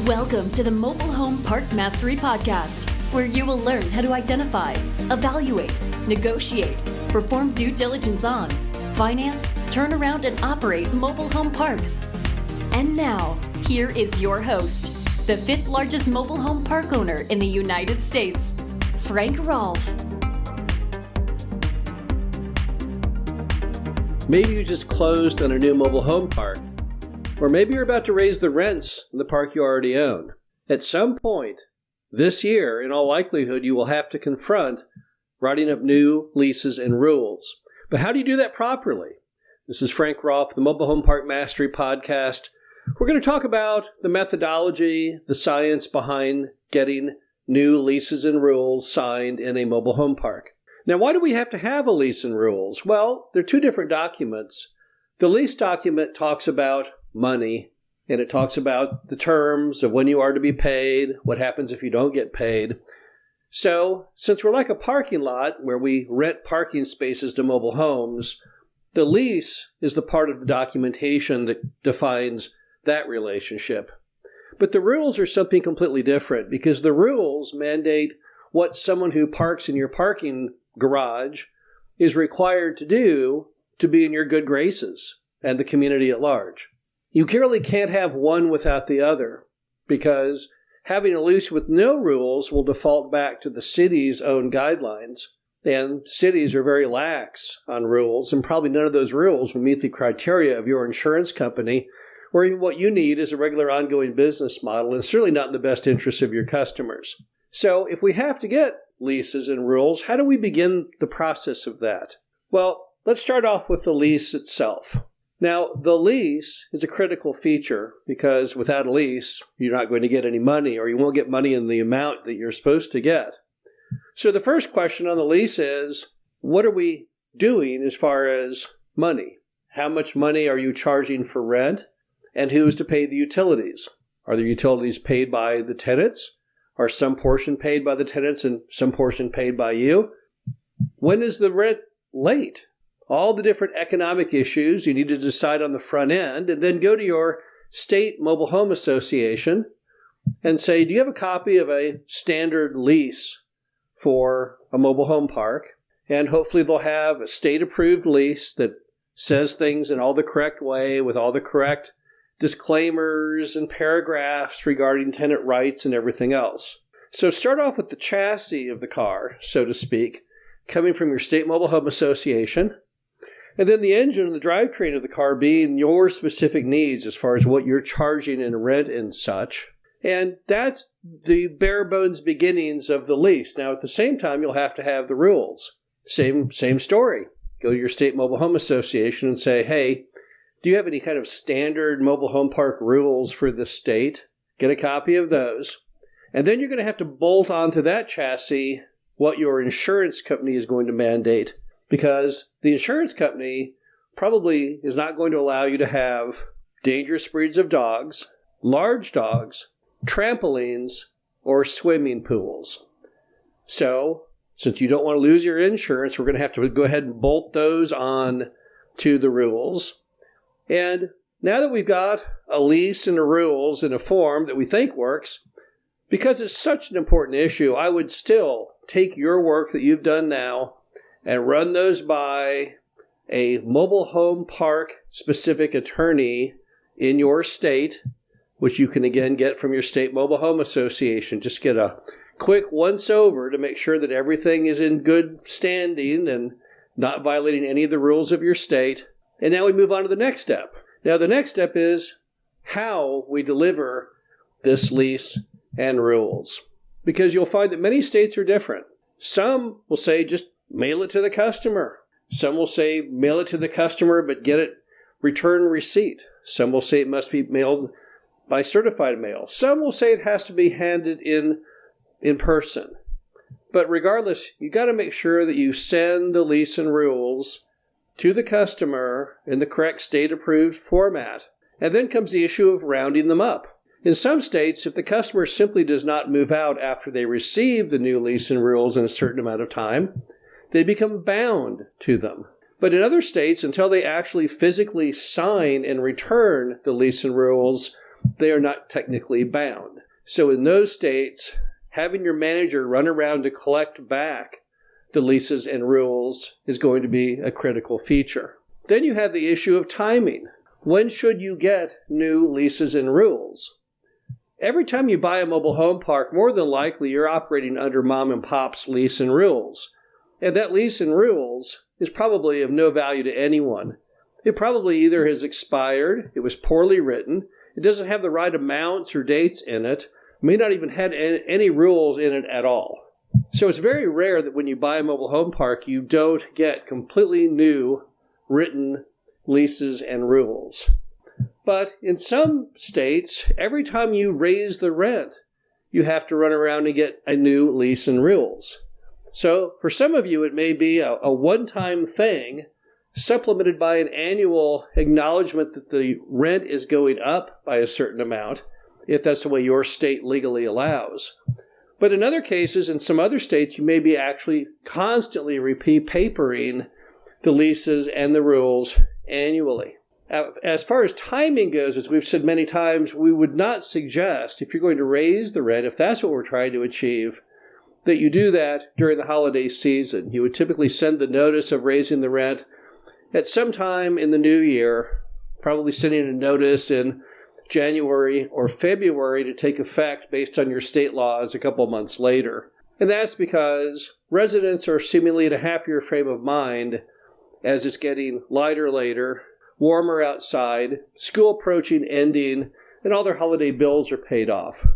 Welcome to the Mobile Home Park Mastery Podcast, where you will learn how to identify, evaluate, negotiate, perform due diligence on, finance, turn around, and operate mobile home parks. And now, here is your host, the fifth largest mobile home park owner in the United States, Frank Rolfe. Maybe you just closed on a new mobile home park. Or maybe you're about to raise the rents in the park you already own. At some point this year, in all likelihood, you will have to confront writing up new leases and rules. But how do you do that properly? This is Frank Rolfe, the Mobile Home Park Mastery Podcast. We're going to talk about the methodology, the science behind getting new leases and rules signed in a mobile home park. Now, why do we have to have a lease and rules? Well, they're two different documents. The lease document talks about money, and it talks about the terms of when you are to be paid, what happens if you don't get paid. So, since we're like a parking lot where we rent parking spaces to mobile homes, the lease is the part of the documentation that defines that relationship. But the rules are something completely different, because the rules mandate what someone who parks in your parking garage is required to do to be in your good graces and the community at large. You clearly can't have one without the other, because having a lease with no rules will default back to the city's own guidelines. And cities are very lax on rules, and probably none of those rules will meet the criteria of your insurance company, or even what you need is a regular ongoing business model, and certainly not in the best interest of your customers. So if we have to get leases and rules, how do we begin the process of that? Well, let's start off with the lease itself. Now, the lease is a critical feature because without a lease, you're not going to get any money, or you won't get money in the amount that you're supposed to get. So the first question on the lease is, what are we doing as far as money? How much money are you charging for rent? And who's to pay the utilities? Are the utilities paid by the tenants? Are some portion paid by the tenants and some portion paid by you? When is the rent late? All the different economic issues you need to decide on the front end, and then go to your state mobile home association and say, do you have a copy of a standard lease for a mobile home park? And hopefully they'll have a state-approved lease that says things in all the correct way with all the correct disclaimers and paragraphs regarding tenant rights and everything else. So start off with the chassis of the car, so to speak, coming from your state mobile home association. And then the engine and the drivetrain of the car being your specific needs as far as what you're charging in rent and such. And that's the bare bones beginnings of the lease. Now, at the same time, you'll have to have the rules. Same story. Go to your state mobile home association and say, hey, do you have any kind of standard mobile home park rules for the state? Get a copy of those. And then you're going to have to bolt onto that chassis what your insurance company is going to mandate, because the insurance company probably is not going to allow you to have dangerous breeds of dogs, large dogs, trampolines, or swimming pools. So, since you don't want to lose your insurance, we're going to have to go ahead and bolt those on to the rules. And now that we've got a lease and the rules in a form that we think works, because it's such an important issue, I would still take your work that you've done now and run those by a mobile home park specific attorney in your state, which you can again get from your state mobile home association. Just get a quick once over to make sure that everything is in good standing and not violating any of the rules of your state. And now we move on to the next step. Now the next step is how we deliver this lease and rules, because you'll find that many states are different. Some will say just mail it to the customer. Some will say mail it to the customer, but get it return receipt. Some will say it must be mailed by certified mail. Some will say it has to be handed in person. But regardless, you got to make sure that you send the lease and rules to the customer in the correct state-approved format. And then comes the issue of rounding them up. In some states, if the customer simply does not move out after they receive the new lease and rules in a certain amount of time, they become bound to them. But in other states, until they actually physically sign and return the lease and rules, they are not technically bound. So in those states, having your manager run around to collect back the leases and rules is going to be a critical feature. Then you have the issue of timing. When should you get new leases and rules? Every time you buy a mobile home park, more than likely you're operating under mom and pop's lease and rules. And that lease and rules is probably of no value to anyone. It probably either has expired, it was poorly written, it doesn't have the right amounts or dates in it, may not even have any rules in it at all. So it's very rare that when you buy a mobile home park, you don't get completely new written leases and rules. But in some states, every time you raise the rent, you have to run around and get a new lease and rules. So for some of you, it may be a one-time thing supplemented by an annual acknowledgement that the rent is going up by a certain amount, if that's the way your state legally allows. But in other cases, in some other states, you may be actually constantly repapering the leases and the rules annually. As far as timing goes, as we've said many times, we would not suggest, if you're going to raise the rent, if that's what we're trying to achieve, that you do that during the holiday season. You would typically send the notice of raising the rent at some time in the new year, probably sending a notice in January or February to take effect based on your state laws a couple months later. And that's because residents are seemingly in a happier frame of mind as it's getting lighter later, warmer outside, school approaching ending, and all their holiday bills are paid off.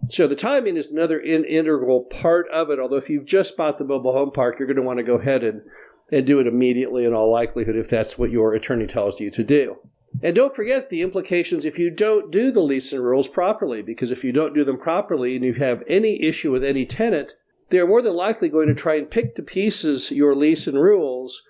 So the timing is another integral part of it, although if you've just bought the mobile home park, you're going to want to go ahead and do it immediately in all likelihood if that's what your attorney tells you to do. And don't forget the implications if you don't do the lease and rules properly, because if you don't do them properly and you have any issue with any tenant, they're more than likely going to try and pick to pieces your lease and rules,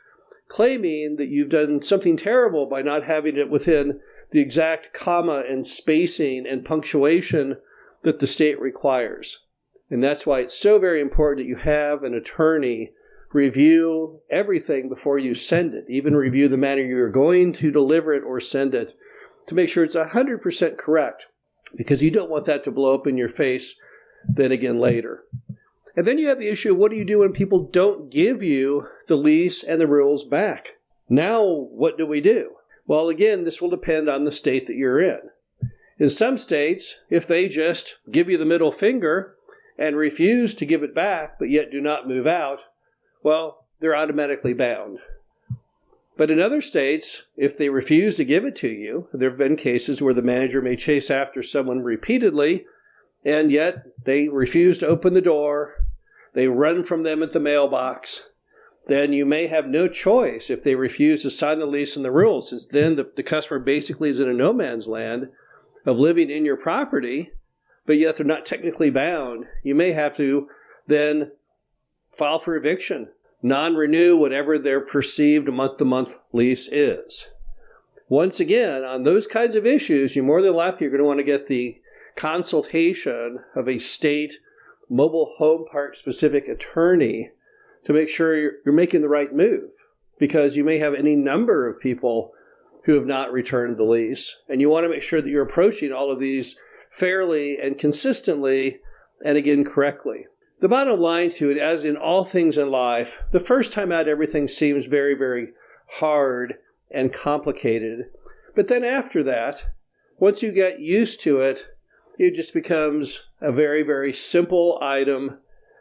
claiming that you've done something terrible by not having it within the exact comma and spacing and punctuation that the state requires. And that's why it's so very important that you have an attorney review everything before you send it, even review the manner you're going to deliver it or send it to make sure it's 100% correct, because you don't want that to blow up in your face then again later. And then you have the issue of what do you do when people don't give you the lease and the rules back? Now, what do we do? Well, again, this will depend on the state that you're in. In some states, if they just give you the middle finger and refuse to give it back, but yet do not move out, well, they're automatically bound. But in other states, if they refuse to give it to you, there have been cases where the manager may chase after someone repeatedly, and yet they refuse to open the door, they run from them at the mailbox, then you may have no choice if they refuse to sign the lease and the rules, since then the customer basically is in a no man's land of living in your property, but yet they're not technically bound. You may have to then file for eviction, non-renew whatever their perceived month-to-month lease is. Once again, on those kinds of issues, you're more than likely going to want to get the consultation of a state mobile home park specific attorney to make sure you're making the right move, because you may have any number of people who have not returned the lease, and you want to make sure that you're approaching all of these fairly and consistently and again correctly. The bottom line to it, as in all things in life, the first time out everything seems very, very hard and complicated. But then after that, once you get used to it, it just becomes a very, very simple item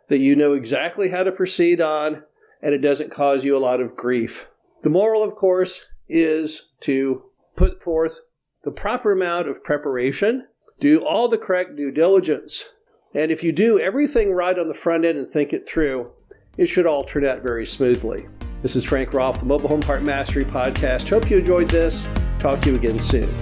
that you know exactly how to proceed on, and it doesn't cause you a lot of grief. The moral, of course, is to put forth the proper amount of preparation, do all the correct due diligence, and if you do everything right on the front end and think it through, it should all turn out very smoothly. This is Frank Rolfe, the Mobile Home Park Mastery Podcast. Hope you enjoyed this. Talk to you again soon.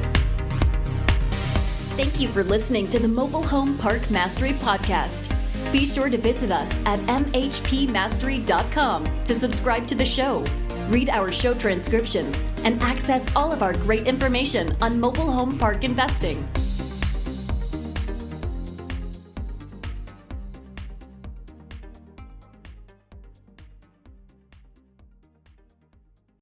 Thank you for listening to the Mobile Home Park Mastery Podcast. Be sure to visit us at mhpmastery.com to subscribe to the show, read our show transcriptions, and access all of our great information on mobile home park investing.